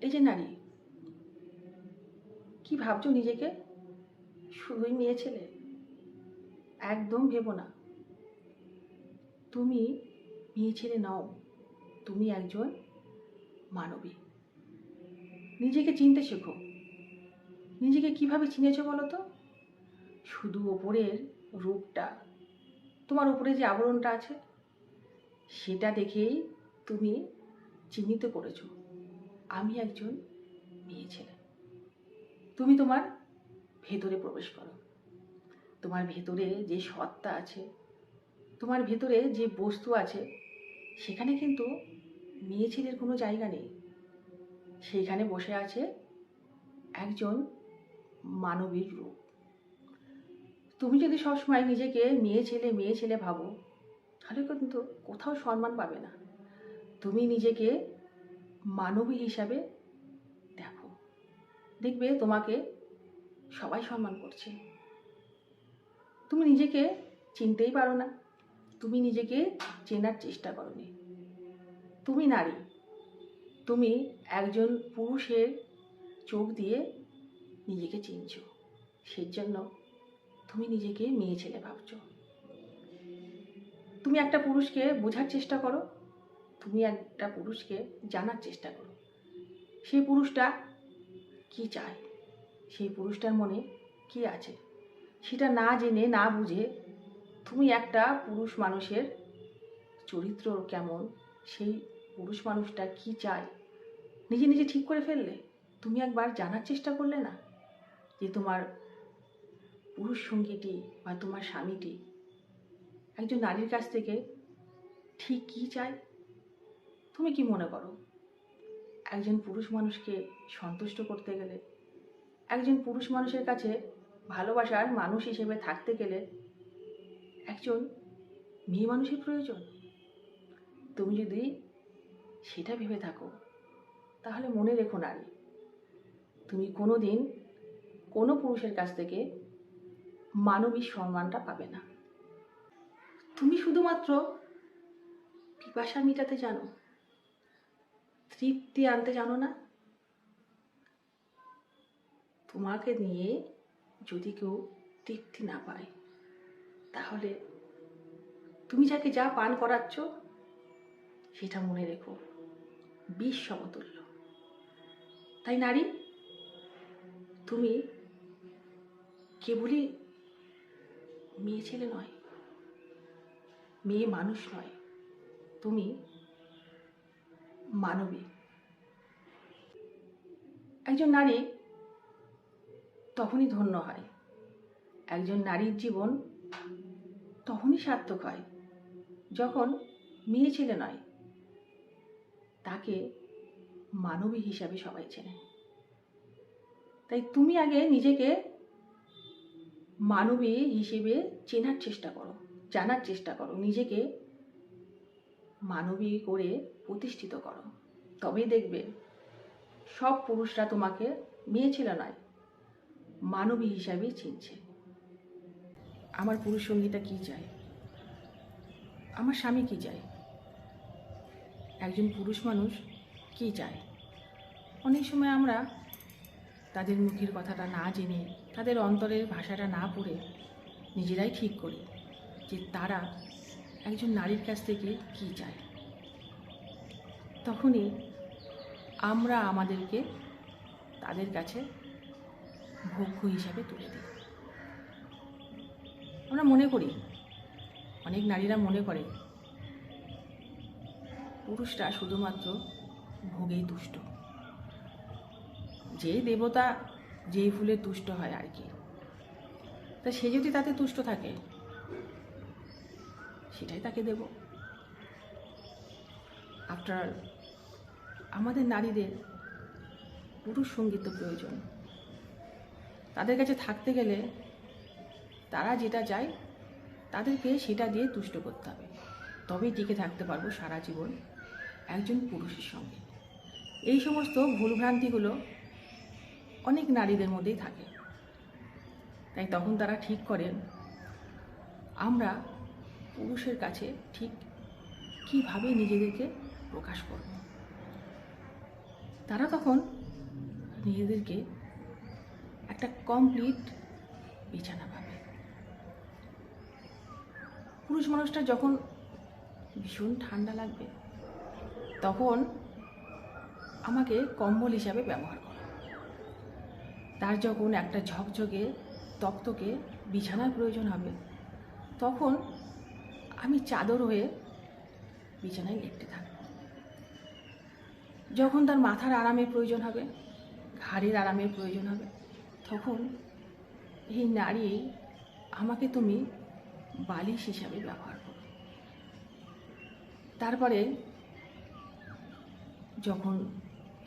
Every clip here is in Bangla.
এই যে নারী, কি ভাবছো নিজেকে? শুধুই মেয়ে ছেলে? একদম ভেবো না। তুমি মেয়ে ছেলে নও, তুমি একজন মানবী। নিজেকে চিনতে শেখো। নিজেকে কিভাবে চিনেছো বলো তো? শুধু ওপরের রূপটা, তোমার উপরে যে আবরণটা আছে সেটা দেখেই তুমি চিহ্নিত করেছো আমি একজন মেয়ে ছেলে। তুমি তোমার ভেতরে প্রবেশ করো। তোমার ভেতরে যে সত্তা আছে, তোমার ভেতরে যে বস্তু আছে, সেখানে কিন্তু মেয়ে ছেলের কোনো জায়গা নেই। সেইখানে বসে আছে একজন মানবীর রূপ। তুমি যদি সবসময় নিজেকে মেয়ে ছেলে ভাবো, তাহলে কিন্তু কোথাও সম্মান পাবে না। তুমি নিজেকে মানবী হিসাবে দেখো, দেখবে তোমাকে সবাই সম্মান করছে। তুমি নিজেকে চিনতেই পারো না, তুমি নিজেকে চেনার চেষ্টা করোনি। তুমি নারী, তুমি একজন পুরুষের চোখ দিয়ে নিজেকে চিনছো, সেই জন্য তুমি নিজেকে মেয়ে ছেলে ভাবছো। তুমি একটা পুরুষকে বোঝার চেষ্টা করো, তুমি একটা পুরুষকে জানার চেষ্টা করো, সেই পুরুষটা কি চায়, সেই পুরুষটার মনে কি আছে, সেটা না জেনে না বুঝে তুমি একটা পুরুষ মানুষের চরিত্র কেমন, সেই পুরুষ মানুষটা কি চায় নিজে নিজে ঠিক করে ফেললে। তুমি একবার জানার চেষ্টা করলে না যে তোমার পুরুষ সঙ্গীটি বা তোমার স্বামীটি একজন নারীর কাছ থেকে ঠিক কী চায়? তুমি কি মনে করো একজন পুরুষ মানুষকে সন্তুষ্ট করতে গেলে, একজন পুরুষ মানুষের কাছে ভালোবাসার মানুষ হিসেবে থাকতে গেলে একজন মেয়ে মানুষের প্রয়োজন? তুমি যদি সেটা ভেবে থাকো, তাহলে মনে রেখো নারী, তুমি কোনো দিন কোনো পুরুষের কাছ থেকে মানবী সম্মানটা পাবে না। তুমি শুধুমাত্র পিপাসা মেটাতে জানো, তৃপ্তি আনতে জানো না। তোমাকে নিয়ে যদি কেউ তৃপ্তি না পায়, তাহলে তুমি যাকে যা পান করাচ্ছ সেটা মনে রেখো বিষ সমতুল্য। তাই নারী, তুমি কেবলই মেয়ে ছেলে নয়, মেয়ে মানুষ নয়, তুমি মানবী। একজন নারী তখনই ধন্য হয়, একজন নারীর জীবন তখনই সার্থক হয় যখন মেয়ে ছেলে নয়, তাকে মানবী হিসাবে সবাই চেনে। তাই তুমি আগে নিজেকে মানবী হিসেবে চেনার চেষ্টা করো, জানার চেষ্টা করো, নিজেকে মানবী করে প্রতিষ্ঠিত করো। তবেই দেখবে সব পুরুষরা তোমাকে মেয়ে ছেলে নয়, মানবী হিসাবে চিনছে। আমার পুরুষ সঙ্গীটা কী চায়, আমার স্বামী কী চায়, একজন পুরুষ মানুষ কী চায়। অনেক সময় আমরা তাদের মুখের কথাটা না জেনে, তাদের অন্তরের ভাষাটা না পড়ে নিজেরাই ঠিক করি যে তারা একজন নারীর কাছ থেকে কী চায়। তখনই আমরা আমাদেরকে তাদের কাছে ভোগ্য হিসাবে তুলে দিই। আমরা মনে করি, অনেক নারীরা মনে করে পুরুষরা শুধুমাত্র ভোগেই তুষ্ট, যে দেবতা যেই ফুলে তুষ্ট হয় আর কি, তা সে যদি তাতে তুষ্ট থাকে সেটাই তাকে দেব। আফটার আমাদের নারীদের পুরুষ সঙ্গীত প্রয়োজন। তাদের কাছে থাকতে গেলে তারা যেটা চায় তাদেরকে সেটা দিয়ে তুষ্ট করতে হবে, তবেই টিকে থাকতে পারবো সারা জীবন একজন পুরুষের সঙ্গে। এই সমস্ত ভুলভ্রান্তিগুলো অনেক নারীদের মধ্যেই থাকে। তাই তখন তারা ঠিক করেন আমরা পুরুষের কাছে ঠিক কীভাবে নিজেদেরকে প্রকাশ করব। তারা তখন নিজেদেরকে একটা কমপ্লিট বিছানা পাবে। পুরুষ মানুষটা যখন ভীষণ ঠান্ডা লাগবে তখন আমাকে কম্বল হিসাবে ব্যবহার করে। তার যখন একটা ঝকঝকে তক্তকে বিছানার প্রয়োজন হবে তখন আমি চাদর হয়ে বিছানায় লেপ্টে থাকব। যখন তার মাথার আরামের প্রয়োজন হবে, ঘাড়ের আরামের প্রয়োজন হবে, তখন এই নারী আমাকে তুমি বালিশ হিসাবে ব্যবহার করো। তারপরে যখন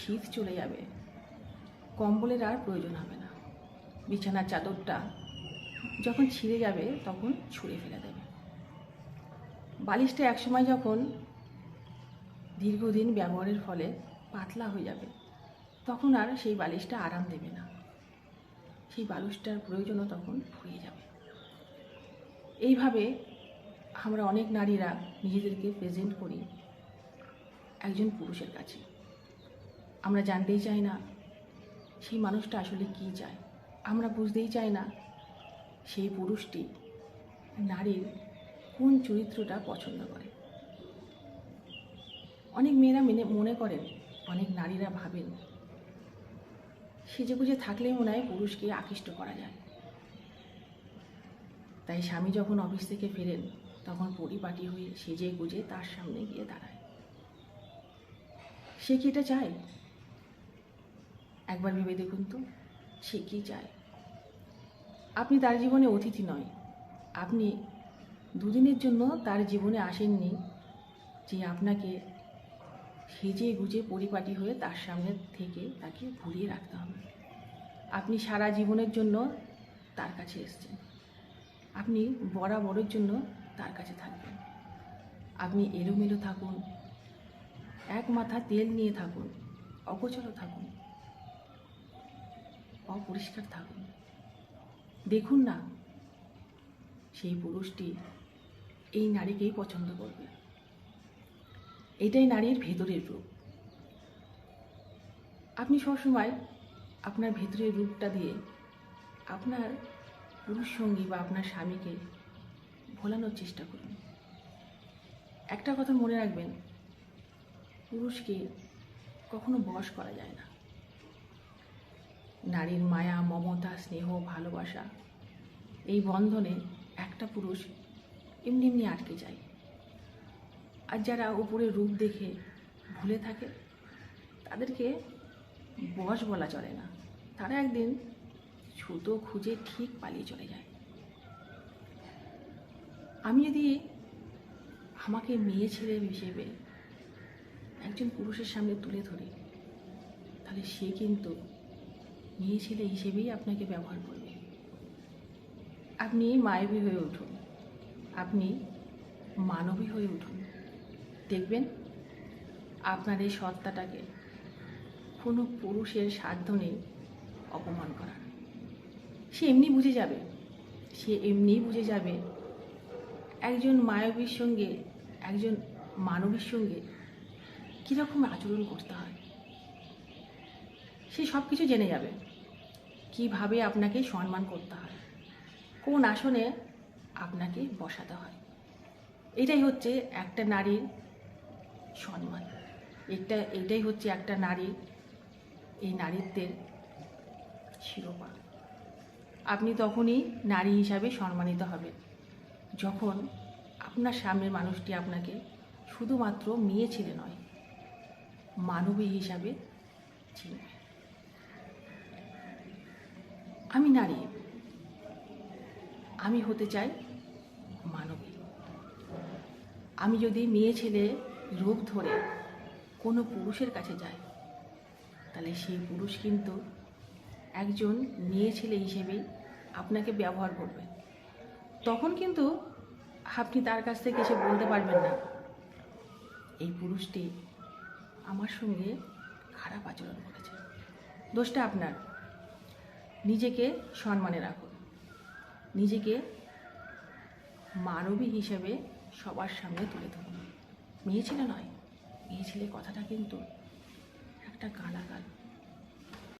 শীত চলে যাবে কম্বলের আর প্রয়োজন হবে না, বিছানার চাদরটা যখন ছিঁড়ে যাবে তখন ছুঁড়ে ফেলে দেবে। বালিশটা একসময় যখন দীর্ঘদিন ব্যবহারের ফলে পাতলা হয়ে যাবে তখন আর সেই বালিশটা আরাম দেবে না, সেই বালিশটার প্রয়োজনও তখন ফুরিয়ে যাবে। এইভাবে আমরা অনেক নারীরা নিজেদেরকে প্রেজেন্ট করি একজন পুরুষের কাছে। আমরা জানতেই চাই না সেই মানুষটা আসলে কী চায়, আমরা বুঝতেই চাই না সেই পুরুষটি নারীর কোন চরিত্রটা পছন্দ করে। অনেক মেয়েরা মনে করেন, অনেক নারীরা ভাবেন সেজেগুজে থাকলেই মনে হয় পুরুষকে আকৃষ্ট করা যায়। তাই স্বামী যখন অফিস থেকে ফেরেন তখন পরিপাটি হয়ে সেজে গুজে তার সামনে গিয়ে দাঁড়ায়। সে কি এটা চায়? একবার ভেবে দেখুন তো, সে কি চায়? আপনি তার জীবনে অতিথি নয়, আপনি দুদিনের জন্য তার জীবনে আসেননি যে আপনাকে সেজে গুজে পরিপাটি হয়ে তার সামনে থেকে তাকে ভুলিয়ে রাখতে হবে। আপনি সারা জীবনের জন্য তার কাছে এসেছেন, আপনি বরাবরের জন্য তার কাছে থাকবেন। আপনি এলোমেলো থাকুন, এক মাথা তেল নিয়ে থাকুন, অগোছালো থাকুন, অপরিষ্কার থাকুন, দেখুন না সেই পুরুষটি এই নারীকেই পছন্দ করবে। এটাই নারীর ভেতরের রূপ। আপনি সবসময় আপনার ভেতরের রূপটা দিয়ে আপনার পুরুষ সঙ্গী বা আপনার স্বামীকে ভোলানোর চেষ্টা করুন। একটা কথা মনে রাখবেন, পুরুষকে কখনো বশ করা যায় না। নারীর মায়া, মমতা, স্নেহ, ভালোবাসা, এই বন্ধনে একটা পুরুষ এমনি এমনি আটকে যায়। আর যারা উপরের রূপ দেখে ভুলে থাকে তাদেরকে বশ বলা চলে না, তারা একদিন ছুতো খুঁজে ঠিক পালিয়ে চলে যায়। আমি যদি আমাকে মেয়ে ছেলে হিসেবে একজন পুরুষের সামনে তুলে ধরি তাহলে সে কিন্তু মেয়ে ছেলে হিসেবেই আপনাকে ব্যবহার করবে। আপনি মায়াবী হয়ে উঠুন, আপনি মানবী হয়ে উঠুন, দেখবেন আপনার এই সত্তাটাকে কোনো পুরুষের সাধ্য নেই অপমান করার। সে এমনিই বুঝে যাবে একজন মায়াবীর সঙ্গে একজন মানবীর সঙ্গে কীরকম আচরণ করতে হয়। সে সব কিছু জেনে যাবে, কিভাবে আপনাকে সম্মান করতে হয়, কোন আসনে আপনাকে বসাতে হয়। এটাই হচ্ছে একটা নারীর সম্মান, এটাই হচ্ছে একটা নারীর, এই নারীত্বের শিরোপা। আপনি তখনই নারী হিসাবে সম্মানিত হবেন যখন আপনার সামনের মানুষটি আপনাকে শুধুমাত্র মেয়ে ছেলে নয়, মানবী হিসাবে চিনবে। আমি নারী, আমি হতে চাই মানবী। আমি যদি মেয়ে ছেলে রূপ ধরে কোনো পুরুষের কাছে যাই তাহলে সেই পুরুষ কিন্তু একজন মেয়ে ছেলে হিসেবেই আপনাকে ব্যবহার করবে। তখন কিন্তু আপনি তার কাছ থেকে এসে বলতে পারবেন না এই পুরুষটি আমার সঙ্গে খারাপ আচরণ করেছে। দোষটা আপনার। নিজেকে সম্মানে রাখুন, নিজেকে মানবী হিসেবে সবার সামনে তুলে ধরুন। মেয়ে ছেলে নয়, মেয়ে ছেলে কথাটা কিন্তু একটা গালাগাল।